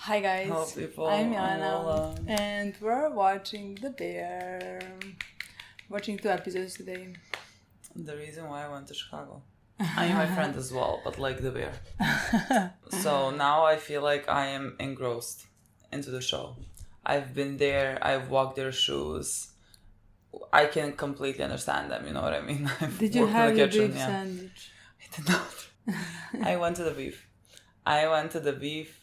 Hi guys, Hello people, I'm I'm Milena, Lola. and we're watching The Bear. Watching 2 episodes today. The reason why I went to Chicago. I mean my friend as well, but like the bear. So now I feel like I am engrossed into the show. I've been there, I've walked their shoes. I can completely understand them, you know what I mean? I've Did you worked have in the your kitchen, beef yeah. sandwich? I did not. I went to the beef.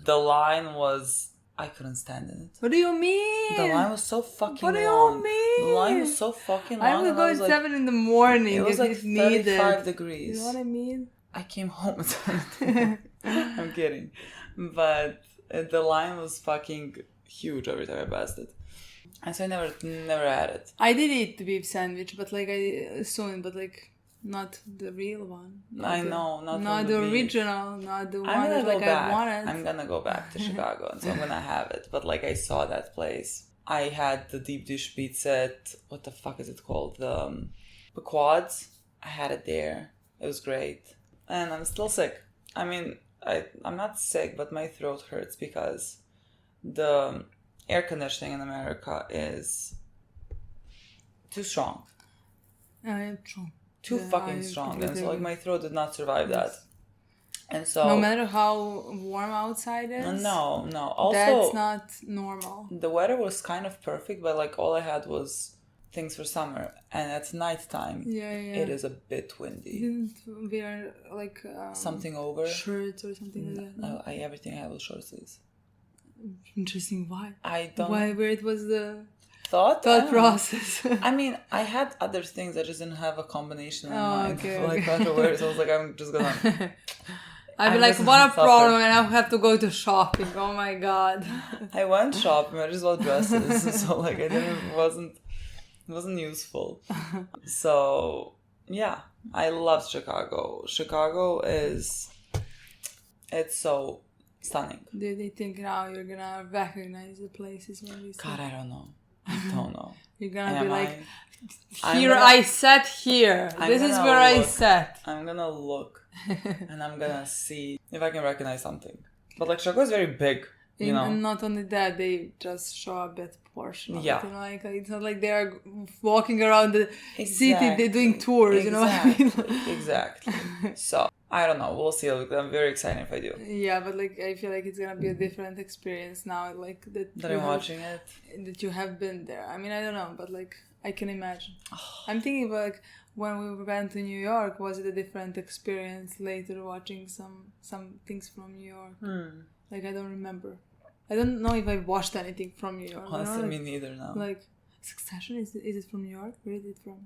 The line was, I couldn't stand in it. What do you mean? The line was so fucking What do long. you mean? The line was so fucking long. I would go at like, 7 in the morning. it was if like it's needed. 35 degrees. You know what I mean? I came home at 7 in the morning. I'm kidding. But the line was fucking huge every time I passed it. And so I never had it. I did eat the beef sandwich, but not the real one. Not Not from the beef. original, not the I'm one gonna that go like back. I wanted. I'm gonna go back to Chicago, and so I'm gonna have it. But like I saw that place. I had the deep dish pizza at, what the fuck is it called? The Quads. I had it there. It was great. And I'm still sick. I mean, I'm not sick, but my throat hurts because the air conditioning in America is too strong. True. Too Yeah, fucking I strong. And completely so like agree. my throat did not survive Yes. that. And so No matter how warm outside is. No. Also, That's not normal. the weather was kind of perfect, but like all I had was things for summer, and at nighttime, Yeah. it is a bit windy. Didn't wear like Something over. shirts or something like that. No? Everything I had was short sleeves. Interesting. Why? I don't Why? Where it was the thought thought process? I mean, I had other things. I just didn't have a combination in mind. Okay, For, like okay. underwear, so I was like, I'm just gonna. I'd be I'm like, just what a suffer. problem, and I have to go to shopping. Oh my god. I went shopping. I just bought dresses, so like it wasn't useful. So yeah, I love Chicago. It's so stunning. Do they think now you're gonna recognize the places when you see? God, I don't know. You're gonna Am be like, I'm here gonna- I sat here. I'm This is gonna where I look. sat. I'm gonna look and I'm gonna see if I can recognize something. But like Chicago is very big, you know. And not only that, they just show a bit portion of Yeah. it. You know, like it's not like they're walking around the city, they're doing tours. You know what I mean? Exactly. So I don't know. We'll see. I'm very excited if I do. Yeah, but like I feel like it's gonna be a different experience now. Like That I'm watching it. that you have been there. I mean, I don't know, but like I can imagine. I'm thinking about like when we went to New York, was it a different experience later watching some things from New York? Like I don't remember. I don't know if I watched anything from New York. Honestly, you know? me neither now. Like Succession, is it from New York? Where is it from?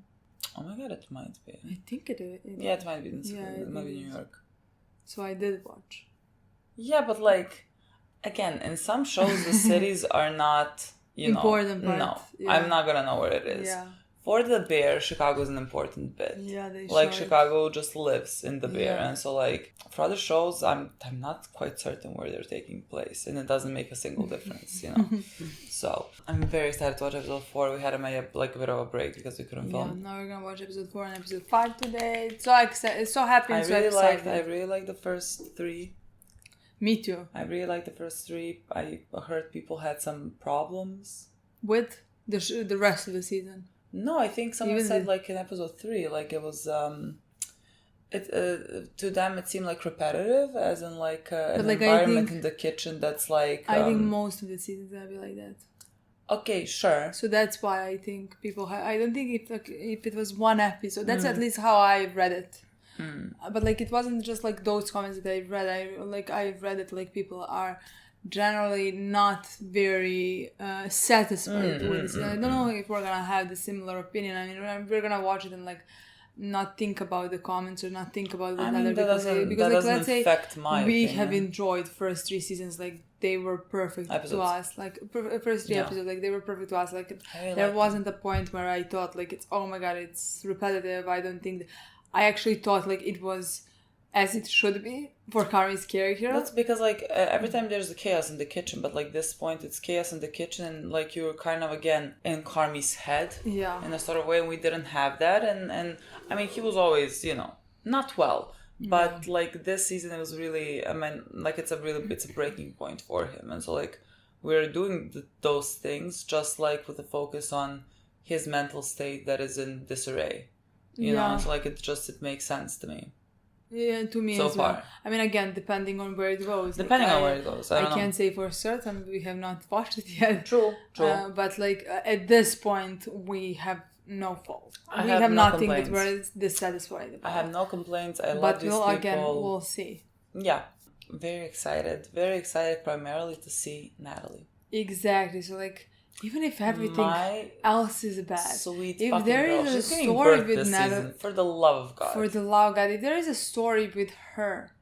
Oh my god, it might be. I think it is. Yeah, it might be in Yeah, it might be New York. So I did watch. Yeah, but like, again, in some shows the cities are not, Important part, No, yeah. I'm not gonna know where it is. Yeah. For the bear, Chicago is an important bit. Yeah, they Like show it. Chicago just lives in the bear, Yeah. and so like for other shows, I'm not quite certain where they're taking place, and it doesn't make a single difference, you know. So I'm very excited to watch episode 4. We had a bit of a break because we couldn't Yeah, film. now we're gonna watch episode 4 and episode 5 today. So excited, so happy and I so really excited. liked the first 3. Me too. I really liked the first 3. I heard people had some problems. With the rest of the season. No, I think someone Even said the- like in episode 3, like it was to them it seemed like repetitive, as in like an But, like, I environment think- in the kitchen that's like. I think most of the seasons gonna be like that. Okay, sure. So that's why I think people. I don't think if it was one episode. That's at least how I read it. But like it wasn't just like those comments that I read. I read it like people are generally not very satisfied with this. I don't know if we're gonna have the similar opinion. I mean, we're gonna watch it and like not think about the comments or not think about what I mean, other that people say, doesn't- because that like doesn't let's say affect my we opinion. have enjoyed first 3 seasons, like they were perfect to Episodes. us, like first 3 Yeah. episodes, like they were perfect to us. Like I really there liked wasn't a point where I thought like it's, oh my god, it's repetitive. I don't think I actually thought like it was as it should be for Carmi's character. That's because like every time there's a chaos in the kitchen, but like this point it's chaos in the kitchen, and like you're kind of again in Carmi's head Yeah. in a sort of way, and we didn't have that. And I mean, he was always, not well, But like this season, it was really, I mean, like it's a breaking point for him. And so like we're doing those things just like with a focus on his mental state that is in disarray. You know, so like it makes sense to me. Yeah, to me so as well. far. I mean, again, depending on where it goes. Depending on where it goes. I can't say for certain. We have not watched it yet. True. But like at this point, we have no fault. We have no nothing complaints. that we're dissatisfied about. I have no complaints. I love these people. But again, we'll see. Yeah. Very excited. Very excited primarily to see Natalie. Exactly. So like, even if everything else is bad, sweet if fucking there girl. is She's a giving story birth with this Natalie, season, for the love of God. For the love of God, if there is a story with her,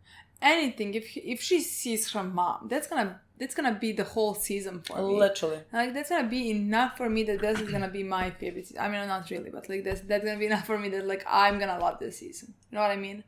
anything, if she sees her mom, that's gonna be the whole season for me. Literally. Like that's gonna be enough for me that this is gonna be my favorite season. I mean, not really, but like that's gonna be enough for me that like I'm gonna love this season. You know what I mean?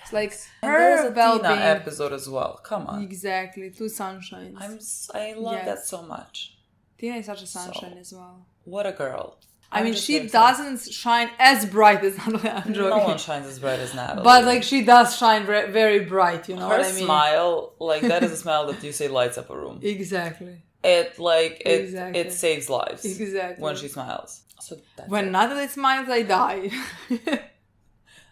It's like and her there's a well-being. Tina episode as well. Come on. Exactly. 2 sunshines. I love that so much. Tina is such a sunshine as well. What a girl. I mean, she doesn't shine as bright as Natalie. I'm joking. No one shines as bright as Natalie. But like she does shine very bright, you know her what I mean? Her smile, like that is a smile that you say lights up a room. Exactly. It saves lives. Exactly. When she smiles. So when Natalie smiles, I die.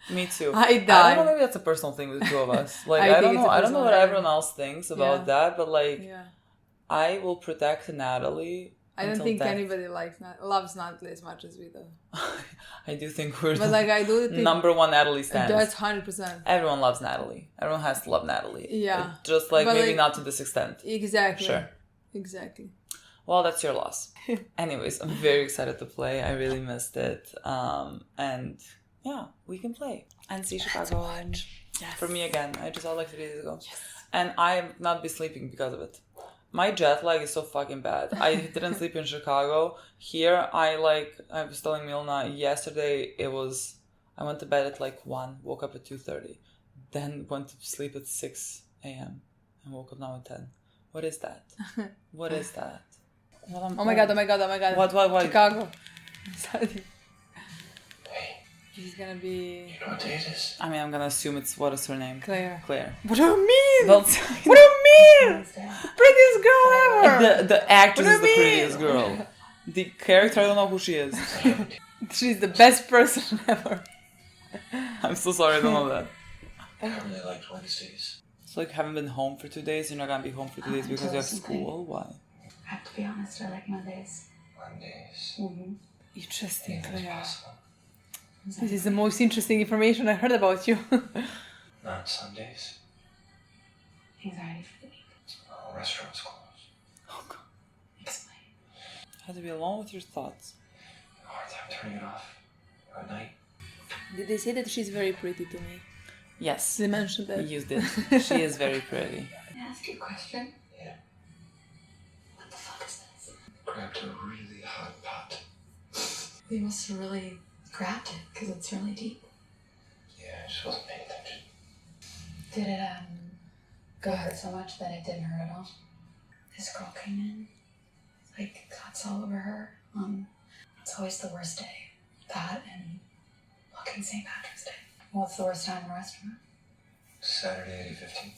Me too. I die. I don't know, maybe that's a personal thing with the two of us. Like I don't know what everyone else thinks about that, but like I will protect Natalie. I don't think anybody loves Natalie as much as we do. I do think we're I do think number one Natalie stands. That's 100%. Everyone loves Natalie. Everyone has to love Natalie. Yeah. Just like maybe not to this extent. Exactly. Sure. Exactly. Well, that's your loss. Anyways, I'm very excited to play. I really missed it. And yeah, we can play. And see Chicago. Yes. For me again. I just saw like 3 days ago. Yes. And I will not be sleeping because of it. My jet lag is so fucking bad. I didn't sleep in Chicago. Here, I was telling Milena yesterday, I went to bed at like 1, woke up at 2:30. Then went to sleep at 6 a.m. and woke up now at 10. What is that? What is that? Oh my god. What? Chicago. She's gonna be... You know what day it is? I mean, I'm gonna assume what is her name? Claire. What do you mean? What do you mean? Prettiest girl ever! The actress is the prettiest girl. The character, I don't know who she is. She's the best person ever. I'm so sorry, I don't know that. I really liked Wednesdays. So like, haven't been home for 2 days? You're not gonna be home for 2 days because you have school? Why? I have to be honest, I like Mondays. Mondays? Mm-hmm. Interesting, Anything's Claire. possible. This is the most interesting information I heard about you. Not Sundays. Anxiety for the week. Oh, restaurants closed. Oh god. Explain. I had to be alone with your thoughts. Hard time turning it off. At night. Did they say that she's very pretty to me? Yes. They mentioned that. You did. She is very pretty. Can I ask you a question? Yeah. What the fuck is this? Grabbed a really hot pot. We must have really grabbed it because it's really deep. Yeah, I just wasn't paying attention. Did it go hurt so much that it didn't hurt at all? This girl came in, like cuts all over her. It's always the worst day. That and fucking St. Patrick's Day. What's the worst time in a restaurant? Saturday at 8:15.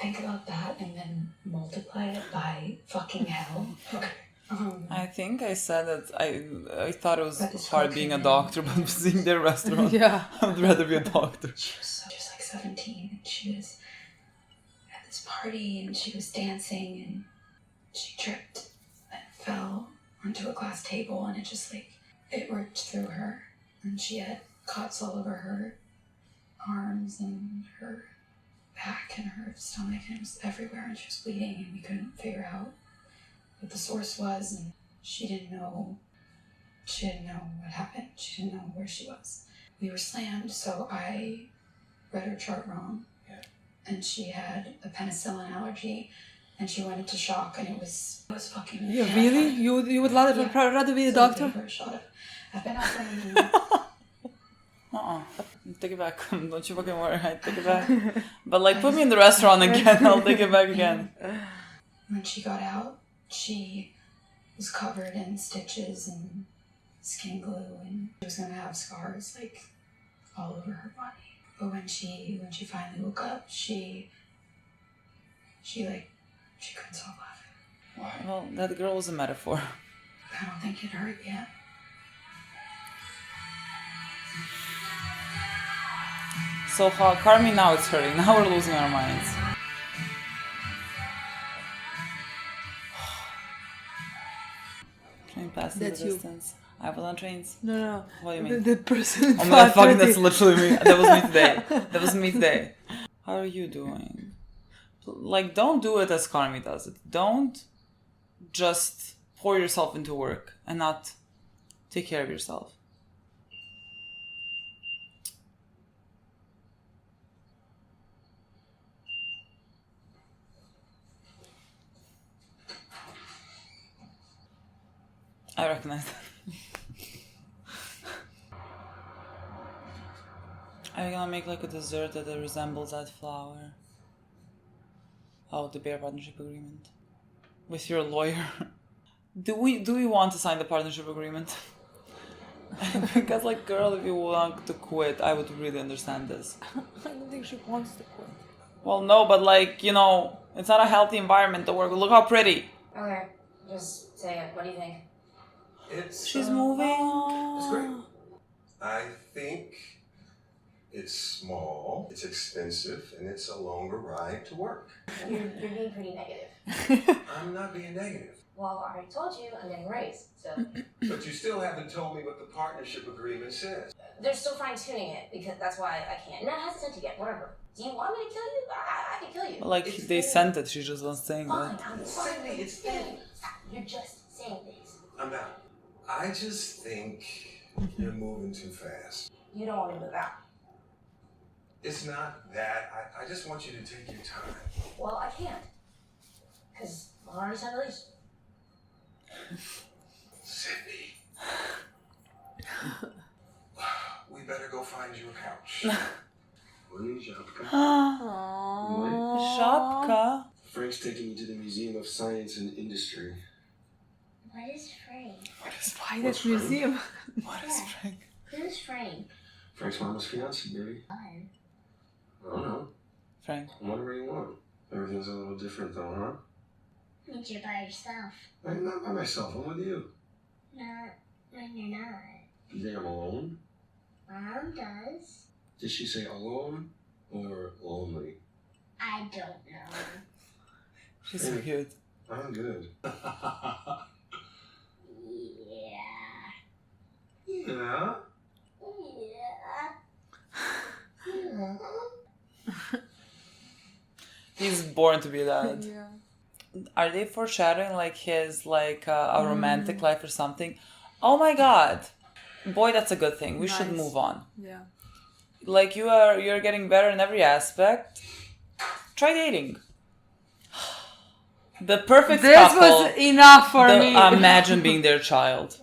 Think about that and then multiply it by fucking hell. Okay. I think I said that I thought it was But it's hard being a fucking doctor, but seeing their restaurant, Yeah. I'd rather be a doctor. She was just like 17 and she was at this party and she was dancing and she tripped and fell onto a glass table and it ripped through her and she had cuts all over her arms and her back and her stomach and it was everywhere and she was bleeding and we couldn't figure out what the source was and she didn't know what happened. She didn't know where she was. We were slammed, so I read her chart wrong. Yeah. And she had a penicillin allergy and she went into shock and it was fucking Yeah, really? You would rather be a doctor? I've been offering Take it back. Don't you fucking worry. I take it back. But like, put me in the restaurant again. I'll take it back again. When she got out, she was covered in stitches and skin glue and she was gonna have scars like all over her body. But when she finally woke up, she couldn't stop laughing. Why? Well, that girl was a metaphor. I don't think it hurt yet. So Carmi, now it's hurting. Now we're losing our minds. Train passing That's the you. distance. I was on trains. No. What do you mean? The person. Oh my god, fuck, that's literally me. That was me today. That was me today. How are you doing? Like, don't do it as Carmi does it. Don't just pour yourself into work and not take care of yourself. I recognize that. Are you gonna make like a dessert that resembles that flower? Oh, the bear partnership agreement. With your lawyer. Do we want to sign the partnership agreement? Because like, girl, if you want to quit, I would really understand this. I don't think she wants to quit. Well, no, but like, you know, it's not a healthy environment to work. Look how pretty. Okay, just say it. What do you think? She's moving. It's great. I think it's small, it's expensive, and it's a longer ride to work. You're being pretty negative. I'm not being negative. Well, I already told you I'm getting a raise, so But you still haven't told me what the partnership agreement says. they're still fine tuning it because that's why I can't. No, it hasn't sent it yet. Whatever. Do you want me to kill you? I can kill you. Like, they sent it, she just was saying Fine, that. I'm Sydney, it's fine. Stop. You're just saying things. I'm not. I just think you're moving too fast. You don't want to move out. It's not that. I just want you to take your time. Well, I can't. Because I already signed the lease. Sydney. We better go find you a couch. Shopka. Frank's taking me to the Museum of Science and Industry. What is Frank? Why this museum? What is Frank? Who's Frank? Frank's mama's fiance, baby. I don't know. Frank. Whatever you want. Everything's a little different though, huh? Means you're by yourself. I'm not by myself, I'm with you. Not when you're not. You think I'm alone? Mom does. Did she say alone or lonely? I don't know. She's so cute. I'm good. Yeah. Yeah? Yeah. He's born to be that. Yeah. Are they foreshadowing like his like a romantic life or something? Oh my god. Boy, that's a good thing. We should Nice. move on. Yeah. Like you're getting better in every aspect. Try dating. The perfect This couple. was enough for me. Imagine being their child.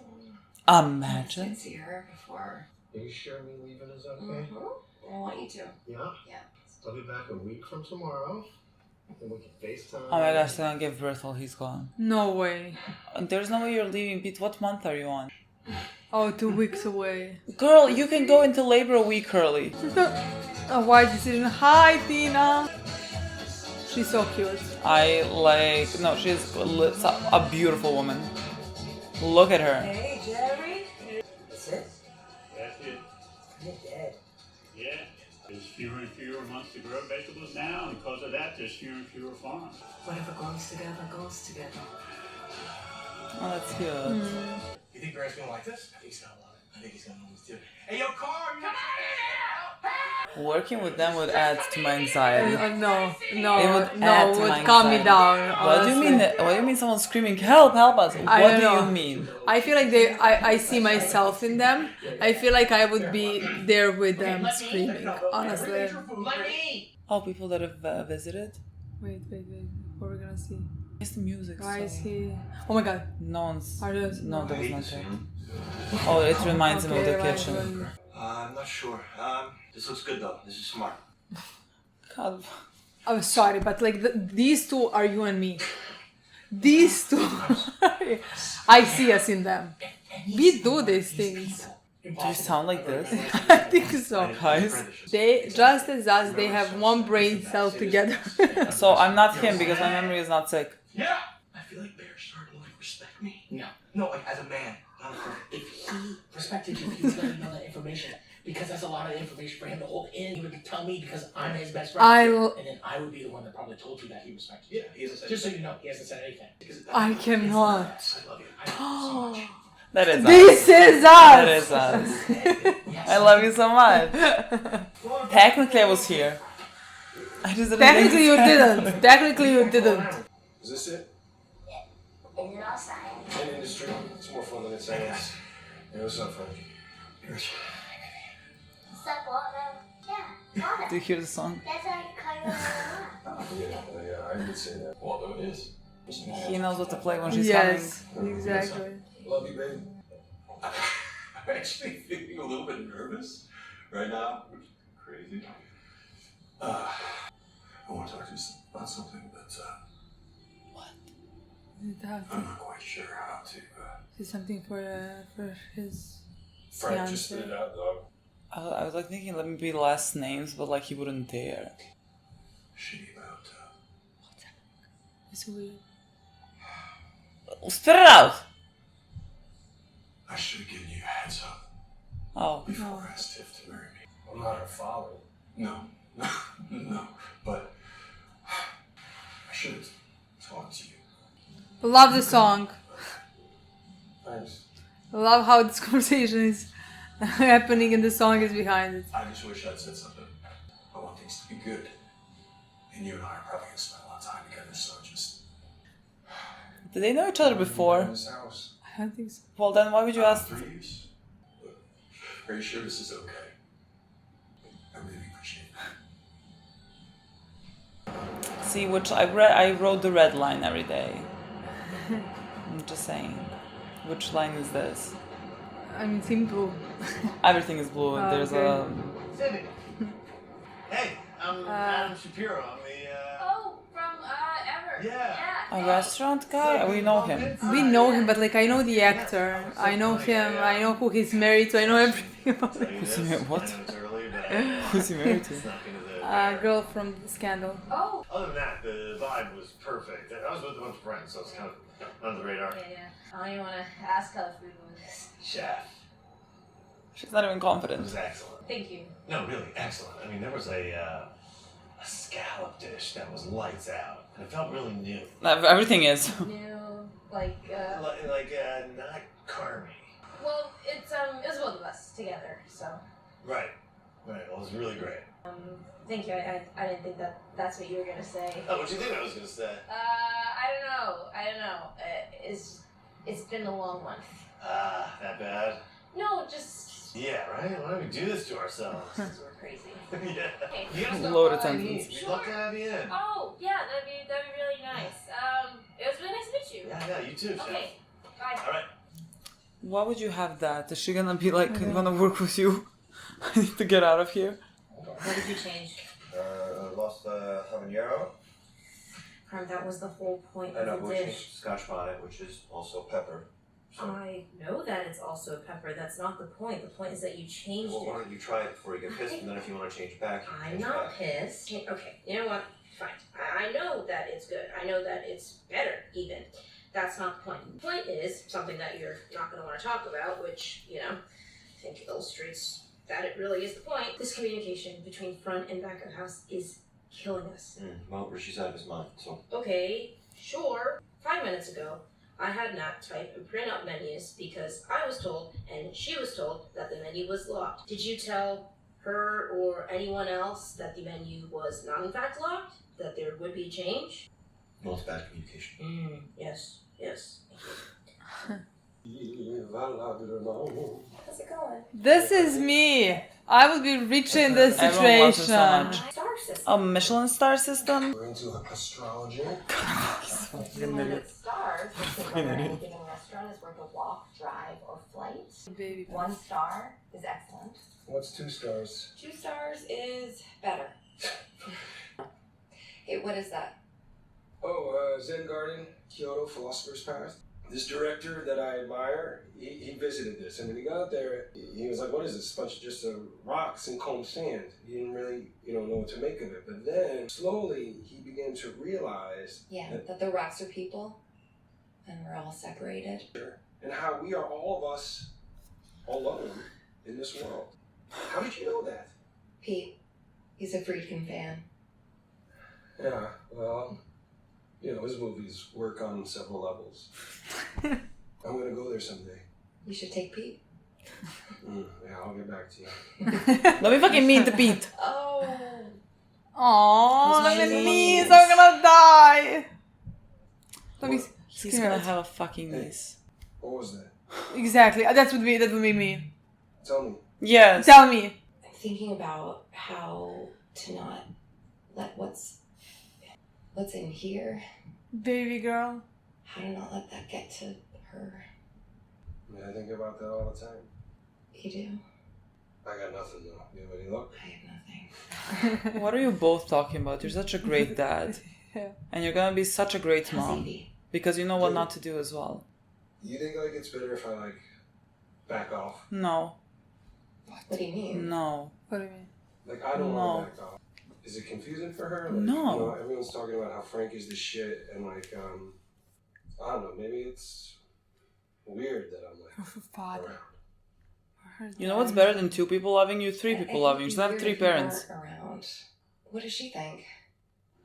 I Imagine. didn't see her before. Are you sure me leaving is okay? Mm-hmm. I want you to. Yeah? Yeah. I'll be back a week from tomorrow. And we can FaceTime. Oh my gosh, they're gonna give birth while he's gone. No way. There's no way you're leaving, Pete. What month are you on? Oh, 2 weeks away. Girl, you can go into labor a week early. A wise decision. Hi, Tina. She's so cute. She's a beautiful woman. Look at her. Hey, Jerry. That's it? That's it. You're dead. Yeah. There's fewer and fewer months to grow vegetables now, and because of that, there's fewer and fewer farms. Whatever goes together, goes together. Oh, that's cute. You think Grant's gonna like this? I think he's gonna love it. I think he's gonna love this too. Hey, yo, Carl, come on! Working with them would add to my anxiety. No, It would add to my calm me anxiety. down. What do you mean? What do you mean? Someone screaming, "Help! Help us!" I What don't do know. you mean? I feel like I see myself in them. I feel like I would be there with them screaming, honestly. Oh, people that have visited. Wait. What are we gonna see? It's the music. Why is so- he? Oh my god. No one's. Are those? No, there was nothing. Oh, it reminds him of the right, kitchen. well, I'm not sure. This looks good though. This is smart. God. I'm sorry, but like these two are you and me. These two. I see us in them. We do these things. Do you sound like this? I think so. Guys? They, just as us, they have one brain cell together. So I'm not him because my memory is not sick. Yeah! I feel like Bear's starting to like respect me. No, like as a man. If he respected you, he would let you know that information. Because that's a lot of information for him to hold in. He would tell me because I'm his best friend. And then I would be the one that probably told you that he respected you. Yeah, he hasn't said Just so you know, he hasn't said anything. I cannot. I love you. I love you so much. That is us. This is us! That is us. I love you so much. Technically, I was here. I just didn't Technically you think so. didn't. Technically you didn't. Is this it? Is it all science? In industry, it's more fun than it sounds. Hey, what's up, Frank? What's up, Waldo? Yeah, Waldo. Do you hear the song? That's how you call your mom. Yeah, I did say that. Waldo is. He knows what to play when she's Yes, coming. exactly. Love you, baby. I'm actually feeling a little bit nervous right now, which is crazy. I want to talk to you about something, but I'm not quite sure how to. Is something for his Frank just spit fiance. it out, dog. I was like thinking, let me be last names, but like he wouldn't dare. Shitty about. It's weird. Spit it out! I should have given you a heads up Oh. before I asked Tiff to marry me. I'm not her father. No, no, but I should have talked to you. Love the song. Thanks. Love how this conversation is happening and the song is behind it. I just wish I'd said something. I want things to be good. And you and I are probably going to spend a lot of time together, so just... Did they know each other In before? this house. I don't think so. Well, then why would you ask? 3 years. But are you sure this is okay? I really appreciate it. See, which I wrote the red line every day. I'm just saying. Which line is this? I mean, simple. Everything is blue. And there's okay. Cindy. Hey, I'm Adam Shapiro. I'm the, Oh, from Ever. Yeah. a restaurant guy. We know him. We know him, but like I know the actor. I know him. I know who he's married to. I know everything about him. Who's he married? What? I know it's early, but Who's he married to? it's not gonna A girl from Scandal. Oh. Other than that, the vibe was perfect. I was with a bunch of friends, so it's kind of under the radar. Yeah. I don't even want to ask how the food was. Chef. She's not even It confident. was excellent. Thank you. No, really, excellent. I mean, there was a scallop dish that was lights out. And it felt really new. Everything is. New, like, Not carny. well, it was both of us together, so. Right. Well, it was really great. Thank you. I didn't think that's what you were gonna say. Oh, what do you think I was gonna say? I don't know. It's been a long month. That bad? No, just Yeah, right? Why don't we do this to ourselves? because we're crazy. Yeah. Okay. You gotta stop Loaded by. sentence. We'd love to have you in. Oh, yeah, that'd be really nice. It was really nice to meet you. Yeah, you too, Chef. Okay. Bye. All right. Why would you have that? Is she gonna be like, gonna work with you? I need to get out of here. What did you change? Lost the habanero. That was the whole point I know, of the we dish. changed Scotch bonnet, which is also pepper. So, I know that it's also pepper. That's not the point. The point is that you changed well, why it. don't you try it before you get pissed, and then if you want to change it back, you can I'm change it not back. pissed. Okay, you know what? Fine. I know that it's good. I know that it's better, even. That's not the point. The point is something that you're not going to want to talk about, which, I think illustrates that it really is the point. This communication between front and back of house is killing us. Well, Richie's out of his mind, so. Okay, sure. 5 minutes ago, I had Nat type and print out menus because I was told, and she was told, that the menu was locked. Did you tell her or anyone else that the menu was not in fact locked? That there would be a change? Well, it's bad communication. Yes. How's it going? This is me. I would be Richie in this Everyone wants it so situation. much. Star system. A Michelin star system? We're into astrology. If you look at stars, whether any given restaurant is worth a walk, drive, or flight. Baby. 1 star is excellent. What's 2 stars? 2 stars is better. Hey, what is that? Oh, Zen Garden, Kyoto, Philosopher's Path. This director that I admire, he visited this, and when he got there, he was like, "What is this? A bunch of just rocks and cold sand." He didn't really, know what to make of it. But then, slowly, he began to realize that the rocks are people, and we're all separated. And how we are all of us alone in this world. How did you know that? Pete, he's a Friedkin fan. Yeah, well, his movies work on several levels. I'm gonna go there someday. You should take Pete. Yeah, I'll get back to you. Don't be fucking mean to Pete. Oh. Aww, my knees are gonna die. He's gonna have a fucking niece. What was that? Exactly. That would be me. Tell me. Yes. Tell me. I'm thinking about how to not let what's in here, Baby girl. how to not let that get to her. I think about that all the time. You do? I got nothing though. You have any luck? I have nothing. What are you both talking about? You're such a great dad. Yeah. And you're gonna be such a great How's mom. Evie? Because you know what not to do as well. You think it's better if I back off? No. What do you mean? No. What do you mean? I don't want to back off. Is it confusing for her? No. Everyone's talking about how Frank is the shit, and I don't know. Maybe it's weird that I'm Father. around. You know what's better than 2 people loving you? 3 people loving you. Just have 3 parents. Around. What does she think?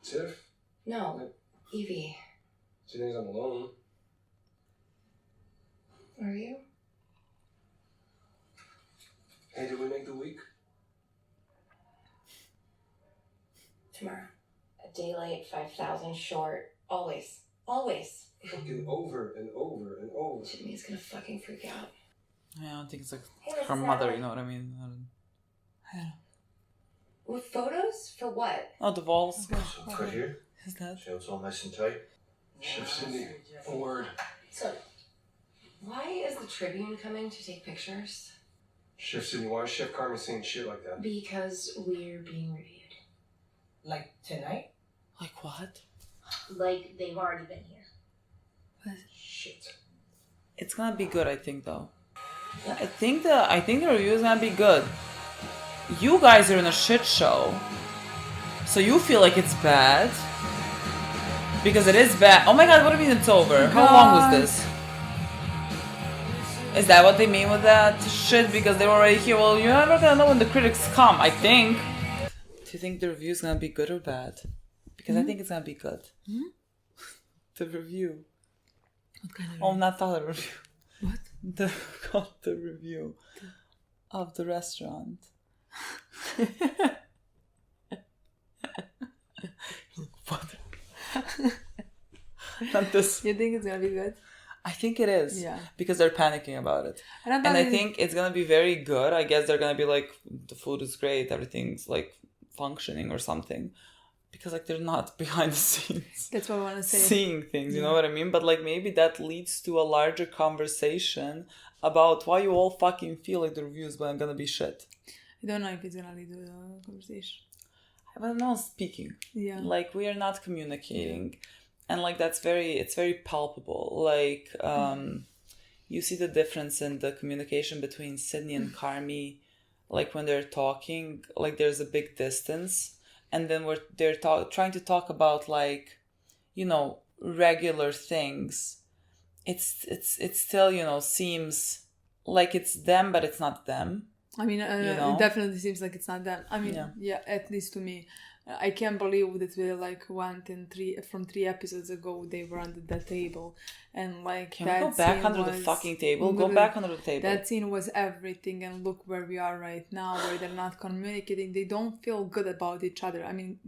Tiff? No, Evie. She thinks I'm alone. Are you? Hey, did we make the week? Tomorrow. A day late, 5,000 short. Always. Always. Fucking over and over and over. Jimmy's gonna fucking freak out. Yeah, I don't think it's like Hey, her Mrs. mother, Natalie. you know what I mean? I don't... With photos? For what? Oh, the walls. So put here. Is that? So it's all nice and tight. Chef Cindy, a word. So, why is the Tribune coming to take pictures? Chef Cindy, why is Chef Carmen saying shit like that? Because we're being reviewed. Like tonight? Like what? Like they've already been here. Shit. It's gonna be good, I think, though. I think the review is gonna be good. You guys are in a shit show, so you feel like it's bad because it is bad. Oh my god, what do you mean it's over? How long was this? Is that what they mean with that shit? Because they were already here. Well, you're never gonna know when the critics come, I think. Do you think the review is gonna be good or bad? Because I think it's gonna be good. The review. What kind of Oh, not the review. What? The review of the restaurant. What? Not this. You think it's gonna be good? I think it is. Yeah. Because they're panicking about it. And I think it's gonna be very good. I guess they're gonna be like, the food is great, everything's like functioning or something. Because they're not behind the scenes. That's what I want to say. Seeing things, you know what I mean? But maybe that leads to a larger conversation about why you all fucking feel like the review is gonna be shit. I don't know if it's gonna lead to a conversation. I'm not speaking. Yeah. We are not communicating. And it's very palpable. You see the difference in the communication between Sydney and Carmi. When they're talking, there's a big distance. And then they're trying to talk about regular things. It's still seems like it's them, but it's not them. I mean, it definitely seems like it's not them. I mean, yeah, at least to me. I can't believe that we went in from 3 episodes ago. They were under the table, and Can we go back under the fucking table? Go back under the table. That scene was everything, and look where we are right now, where they're not communicating. They don't feel good about each other. I mean,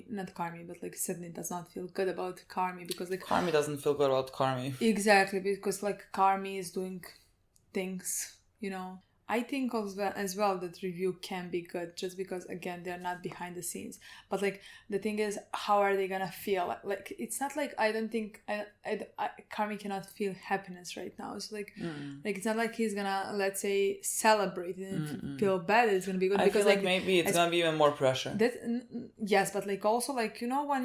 not Carmi, but Sydney does not feel good about Carmi because Carmi doesn't feel good about Carmi. Exactly, because Carmi is doing things, I think as well that review can be good just because again they're not behind the scenes, but the thing is, how are they gonna feel? It's not I don't think Carmi cannot feel happiness right now. It's it's not like he's gonna, let's say, celebrate and feel bad. It's gonna be good. I feel maybe it's gonna be even more pressure. Yes, but also when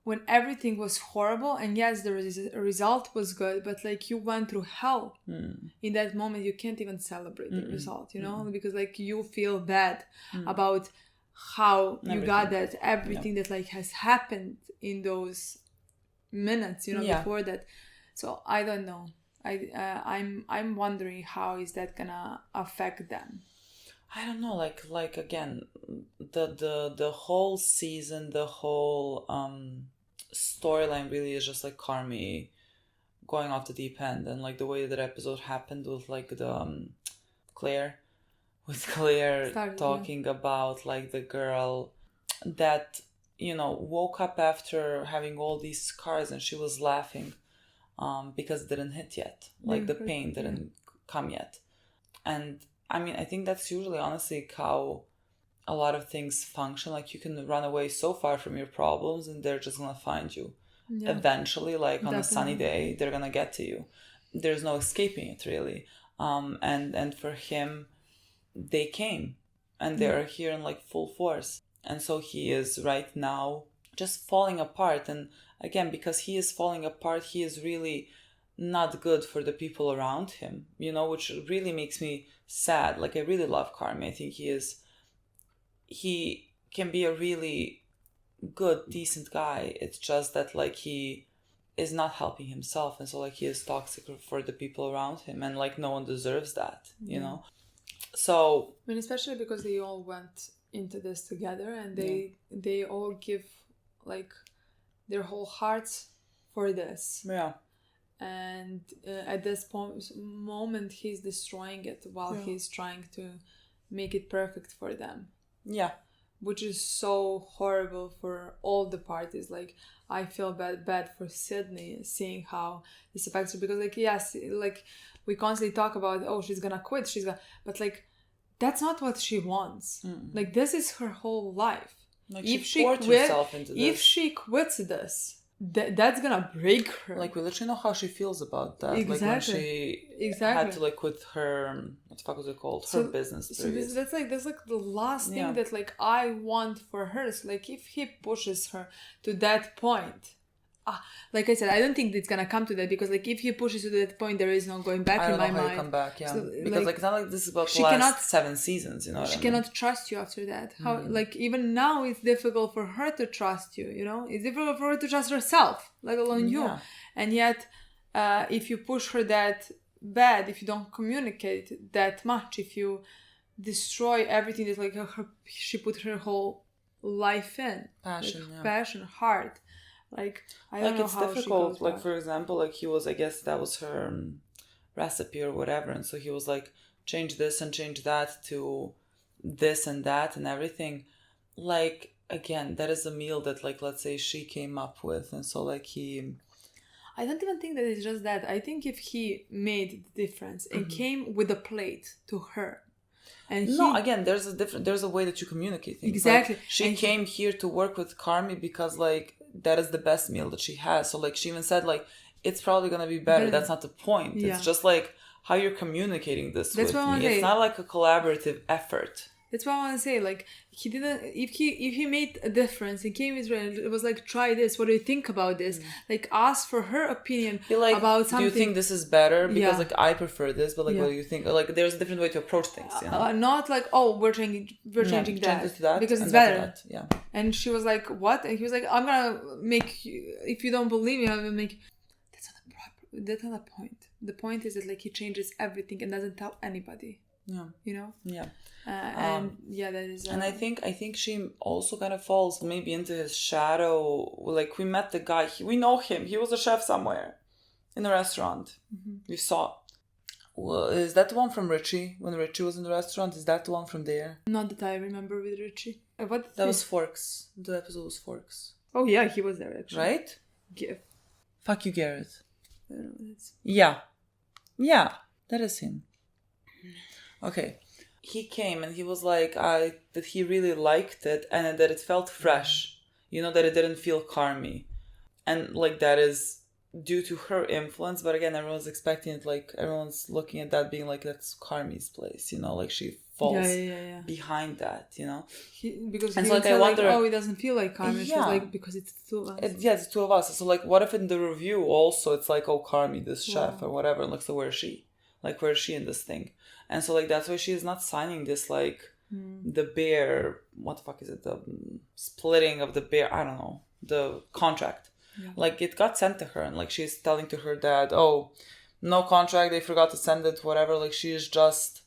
when everything was horrible, and yes, the result was good, but like you went through hell. In that moment, you can't even celebrate the result, you know, because like you feel bad about how you got that, everything that like has happened in those minutes, you know, before that. So I don't know. I'm wondering how is that gonna affect them. I don't know, like again, the whole season, the whole storyline really is just like Carmi going off the deep end, and like the way that episode happened with like the Claire talking about like the girl that, you know, woke up after having all these scars and she was laughing because it didn't hit yet, like the pain didn't come yet. And I mean, I think that's usually honestly how a lot of things function. Like you can run away so far from your problems and they're just gonna find you. Eventually, like on a sunny day, they're gonna get to you. There's no escaping it really. And for him, they came and they're here in like full force. And so he is right now just falling apart. And again, because he is falling apart, he is really not good for the people around him, you know, which really makes me sad. Like I really love Carmi. I think he can be a really good, decent guy. It's just that like he is not helping himself, and so like he is toxic for the people around him, and like no one deserves that, you know. So I mean, especially because they all went into this together, and they all give like their whole hearts for this. And at this moment he's destroying it while he's trying to make it perfect for them, which is so horrible for all the parties. Like I feel bad for Sydney, seeing how this affects her, because like yes, like we constantly talk about, oh, she's gonna quit, but like that's not what she wants. Like this is her whole life. Like if she quits this, that's gonna break her. Like we literally know how she feels about that. Like when she had to like quit her, what the fuck was it called? Her business. So that's like the last thing that like I want for her. So like if he pushes her to that point, like I said, I don't think it's gonna come to that, because like if he pushes to that point, there is no going back in my mind. I don't know how you come back, So, because like it's not like this is about the last 7 seasons, you know. She cannot trust you after that. How like even now it's difficult for her to trust you. You know, it's difficult for her to trust herself, let alone you. And yet, if you push her that bad, if you don't communicate that much, if you destroy everything that like she put her whole life in, passion, heart. Like I don't know it's how difficult. She goes like back. For example, like he was, I guess that was her recipe or whatever, and so he was like, change this and change that to this and that and everything. Like again, that is a meal that like let's say she came up with, and so like he. I don't even think that it's just that. I think if he made the difference and came with a plate to her. And again, there's a way that you communicate things. Exactly. Like, she came here to work with Carmi because like that is the best meal that she has. So like she even said like it's probably gonna be better. That's not the point. It's just like how you're communicating this with me. It's not like a collaborative effort. That's what I want to say. Like he didn't. If he made a difference and came Israel, it was like, try this. What do you think about this? Like ask for her opinion about something. Do you think this is better? Because like I prefer this, but like what do you think? Like there's a different way to approach things. You know? Not like, oh, we're changing that because it's better. And she was like, what? And he was like, I'm gonna make you. If you don't believe me, I'm gonna make. That's not the point. The point is that like he changes everything and doesn't tell anybody. You know. And that is. And I think she also kind of falls maybe into his shadow. Like we met the guy. We know him. He was a chef somewhere, in a restaurant. We saw. Well, is that the one from Richie? When Richie was in the restaurant, is that the one from there? Not that I remember with Richie. What? That was Forks. The episode was Forks. Oh yeah, he was there actually. Right? Fuck you, Garrett. I don't know, Yeah, that is him. Okay. He came and he was like that he really liked it and that it felt fresh. You know, that it didn't feel Carmi. And like that is due to her influence, but again, everyone's expecting it, like everyone's looking at that being like that's Carmi's place, you know, like she falls behind that, you know. Because and he so like I wonder, it doesn't feel like Carmi. She's like, because it's two of us. It's two of us. So like, what if in the review also it's like, oh, Carmi, this chef or whatever, and like, so where is she? Like, where is she in this thing? And so like that's why she is not signing this like the bear. What the fuck is it? The splitting of the bear. I don't know, the contract. Yeah. Like it got sent to her, and like she's telling to her dad, oh, no contract, they forgot to send it, whatever. Like she is just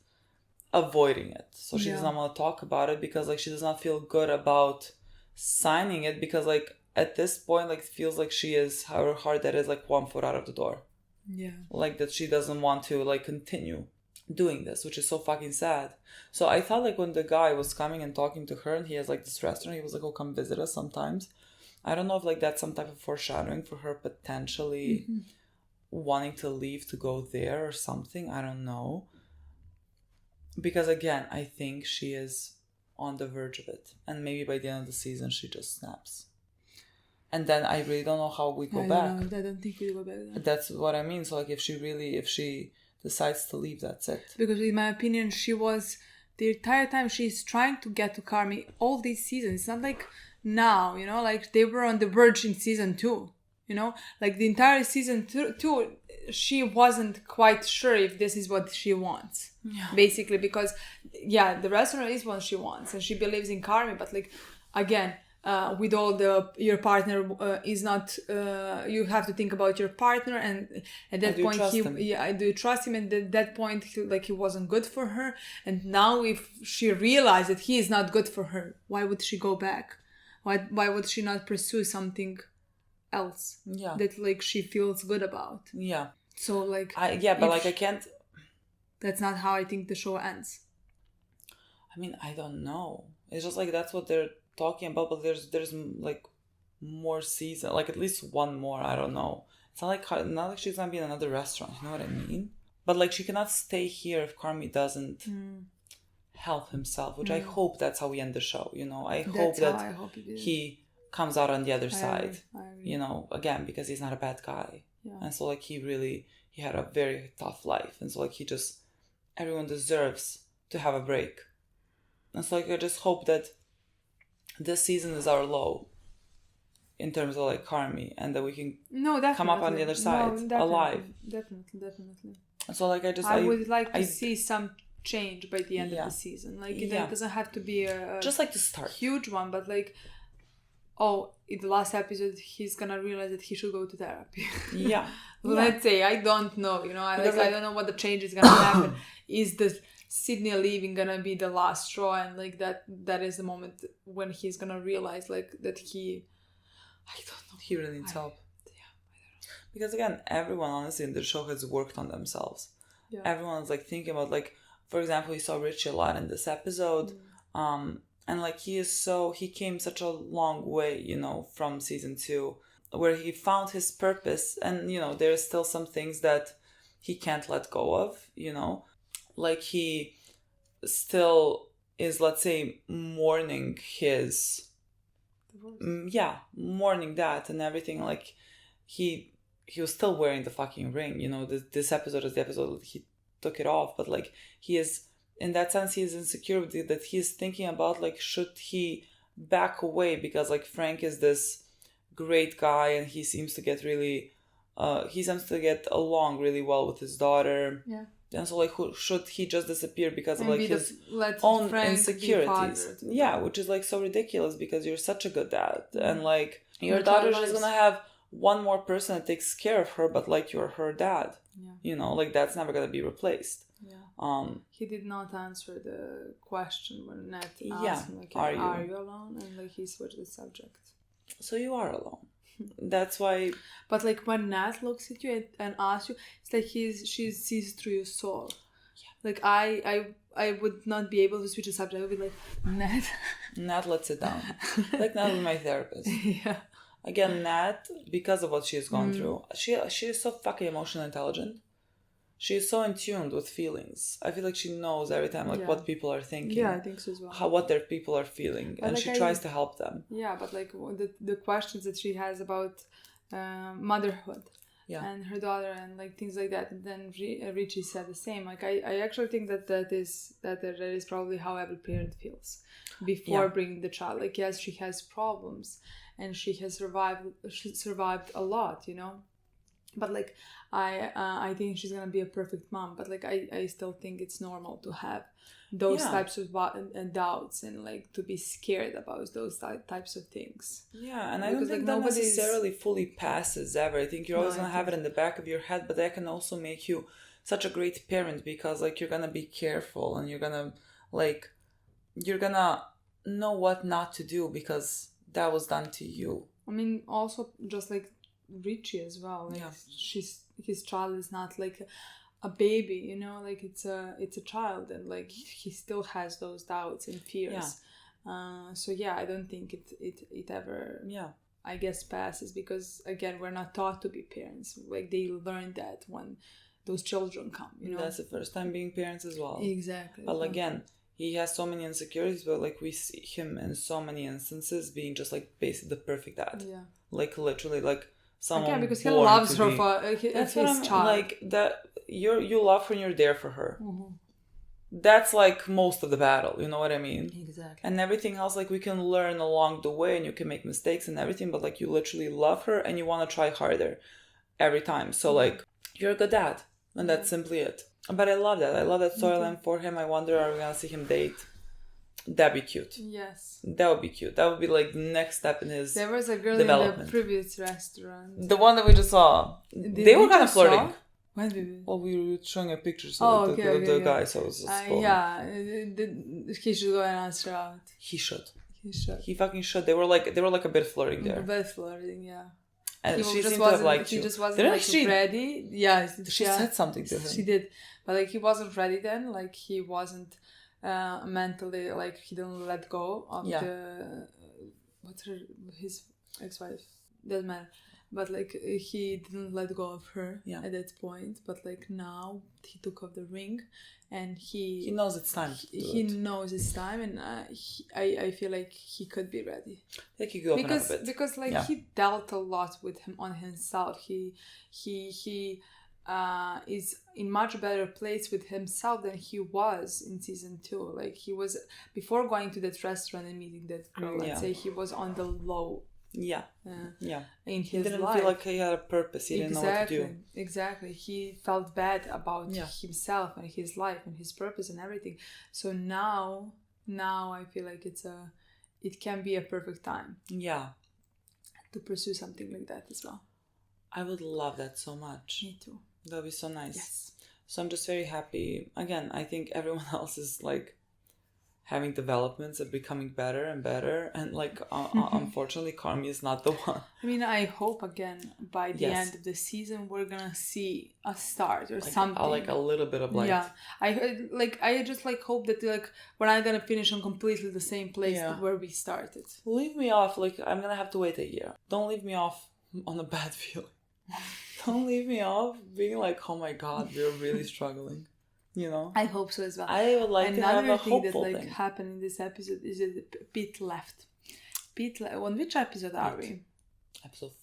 avoiding it, so she does not want to talk about it because like she does not feel good about signing it, because like at this point like it feels like she is, her heart that is like 1 foot out of the door, like that she doesn't want to like continue doing this, which is so fucking sad. So I thought like when the guy was coming and talking to her and he has like this restaurant, he was like, oh, come visit us sometimes. I don't know if like that's some type of foreshadowing for her potentially wanting to leave to go there or something. I don't know. Because again, I think she is on the verge of it. And maybe by the end of the season, she just snaps. And then I really don't know how we go back. I don't think we go back then. That's what I mean. So like if she decides to leave, that's it. Because in my opinion, she was, the entire time she's trying to get to Carmi all these seasons. It's not like now, you know, like they were on the verge in season 2, you know, like the entire season 2 she wasn't quite sure if this is what she wants, basically, because the restaurant is what she wants and she believes in Carmi, but like again, with all your partner is not, you have to think about your partner, and at that point do you trust him? And at that point he wasn't good for her, and now if she realized that he is not good for her, why would she go back? Why would she not pursue something else that like she feels good about? Yeah. So like I can't. That's not how I think the show ends. I mean, I don't know. It's just like that's what they're talking about, but there's like more season, like at least one more. I don't know. It's not like she's gonna be in another restaurant. You know what I mean? But like she cannot stay here if Carmi doesn't help himself, which I hope that's how we end the show, you know. I hope he comes out on the other side, you know, again, because he's not a bad guy, and so like he had a very tough life, and so like everyone deserves to have a break, and so like I just hope that this season is our low in terms of like Carmi, and that we can come up on the other side alive. Definitely. So like I would like to see some change by the end of the season. Like it doesn't have to be a just like to start huge one, but like in the last episode he's gonna realize that he should go to therapy. Let's say, I don't know, you know, I don't know what the change is gonna happen. Is the Sydney leaving gonna be the last straw, and like that is the moment when he's gonna realize like that he really needs help. I don't know. Because again, everyone honestly in the show has worked on themselves. Everyone's like thinking about, like, for example, you saw Richie a lot in this episode, and like he came such a long way, you know, from season 2, where he found his purpose, and you know there's still some things that he can't let go of, you know, like he still is, let's say, mourning his mourning that and everything. Like he was still wearing the fucking ring, you know. This episode is the episode that he took it off, but like he is, in that sense, he is insecure that he's thinking about, like, should he back away, because like Frank is this great guy and he seems to get along really well with his daughter, and so like should he just disappear because of like his own insecurities, which is like so ridiculous, because you're such a good dad, and like your daughter is gonna have one more person that takes care of her, but like you're her dad, you know, like that's never gonna be replaced. He did not answer the question when Nat asked him, like, are you alone? And like he switched the subject. So you are alone. That's why. But like when Nat looks at you and asks you, it's like she sees through your soul. Like I would not be able to switch the subject. I would be like, Nat lets it down. Like Nat was my therapist. Again, Nat, because of what she has gone through, she is so fucking emotionally intelligent. She is so in tune with feelings. I feel like she knows every time, like, what people are thinking. Yeah, I think so as well. What their people are feeling. But and like she tries to help them. Yeah, but like the questions that she has about motherhood, and her daughter and like things like that. And then Richie said the same. Like I actually think that is probably how every parent feels before bringing the child. Like yes, she has problems and she survived a lot, you know. But like I think she's gonna be a perfect mom. But like I still think it's normal to have those types of doubts and like to be scared about those types of things. Yeah, and I don't think that necessarily fully passes ever. I think you're always gonna have it in the back of your head, but that can also make you such a great parent because like you're gonna be careful and you're gonna know what not to do because that was done to you. I mean, also just like Richie as well. Like his child is not like a baby, you know, like it's a child, and like he still has those doubts and fears. So yeah, I don't think it ever I guess passes because again we're not taught to be parents. Like they learn that when those children come, you know. That's the first time being parents as well. Exactly. But again, he has so many insecurities, but like we see him in so many instances being just like basically the perfect dad. Yeah. Like literally like someone because he loves her for that's his what I'm child. like that you love her and you're there for her. Mm-hmm. That's like most of the battle, you know what I mean? Exactly. And everything else, like we can learn along the way and you can make mistakes and everything, but like you literally love her and you want to try harder every time. So like you're a good dad and that's simply it. But I love that. I love that storyline for him. I wonder, are we gonna see him date? That'd be cute. Yes. That would be cute. That would be like the next step in his There was a girl in the previous restaurant. The one that we just saw. They were kind of flirting. When did we? Well, we were showing a picture of the guy, so it was just he should go and ask her out. He should. He fucking should. They were like a bit flirting there. A bit flirting, yeah. And she seemed to have liked you. He just wasn't ready. Yeah. She said something to him. She did. But like he wasn't ready then. Like he wasn't mentally, like he didn't let go of his ex-wife. Doesn't matter. But like he didn't let go of her at that point. But like now he took off the ring, and he knows it's time. He knows it's time, and I feel like he could be ready. Like he could open up a bit. Because like he dealt a lot with him on himself. He is in much better place with himself than he was in season 2. Like he was before going to that restaurant and meeting that girl. Let's say he was on the low. In his he didn't life. feel like he had a purpose. He didn't know what to do. Exactly. He felt bad about himself and his life and his purpose and everything. So now I feel like it can be a perfect time. Yeah. To pursue something like that as well. I would love that so much. Me too. That would be so nice. Yes. So I'm just very happy. Again, I think everyone else is like having developments and becoming better and better, and like unfortunately Carmi is not the one. I mean, I hope again by the end of the season we're gonna see a start or something, like a little bit of light. Yeah, I just like hope that like we're not gonna finish on completely the same place where we started. Leave me off, like I'm gonna have to wait a year. Don't leave me off on a bad feeling. Don't leave me off being like, oh my god, we're really struggling. You know, I hope so as well. I would like to have a hopeful thing that happened in this episode is that Pete left. On which episode are we? Episode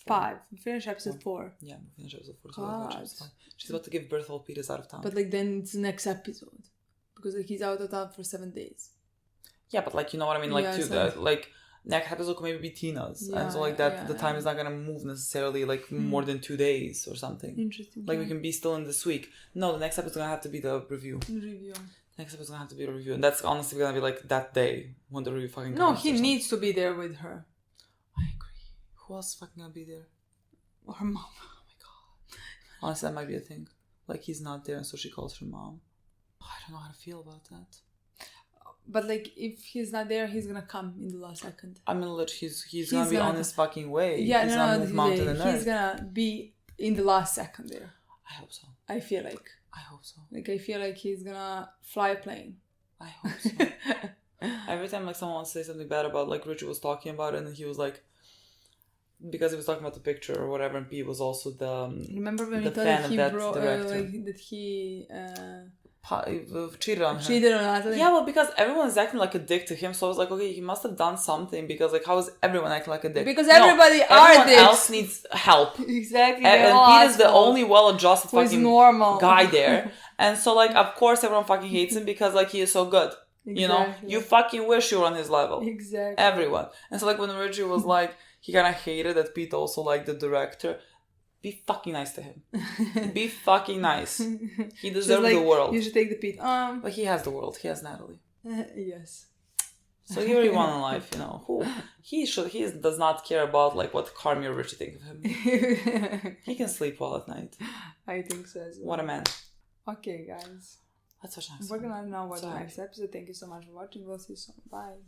5. We finished episode 4. Yeah, we finished episode 4. So she's about to give birth while Pete is out of town. But like then it's the next episode because like he's out of town for 7 days. Yeah, but like you know what I mean, like like. Next episode could maybe be Tina's. And so like that the time is not gonna move necessarily like more than 2 days or something. Interesting. Like we can be still in this week. No, the next episode's gonna have to be the review. Next episode's gonna have to be a review. And that's honestly gonna be like that day when the review fucking comes. No, he needs to be there with her. I agree. Who else is fucking gonna be there? Her mom. Oh my god. Honestly, that might be a thing. Like he's not there and so she calls her mom. I don't know how to feel about that. But like, if he's not there, he's gonna come in the last second. I mean, literally, he's gonna be on his fucking way. Yeah, he's gonna move mountain and earth. He's gonna be in the last second there. I hope so. I feel like. I hope so. Like, I feel like he's gonna fly a plane. I hope so. Every time like someone wants to say something bad about like Richie was talking about it, and he was like, because he was talking about the picture or whatever, and P was also the remember when we thought fan that of he that director. that he cheated on her. Cheated on Natalie. Yeah, well, because everyone is acting like a dick to him, so I was like, okay, he must have done something, because like, how is everyone acting like a dick? Because everybody are everyone dicks. else needs help. Exactly. And Pete is the only well-adjusted Who's fucking normal. guy there. And so like, of course everyone fucking hates him because like he is so good. Exactly. You know? You fucking wish you were on his level. Exactly. Everyone. And so like when Richie was like, he kind of hated that Pete also liked the director. Be fucking nice to him. Be fucking nice. He deserves like, the world. You should take the Pete. But he has the world. He has Natalie. Yes. So he already won in life, you know. He does not care about like what Carmi or Richie think of him. He can sleep well at night. I think so as well. What a man. Okay, guys. Let's watch next We're gonna know what Sorry. the next episode. Thank you so much for watching. We'll see you soon. Bye.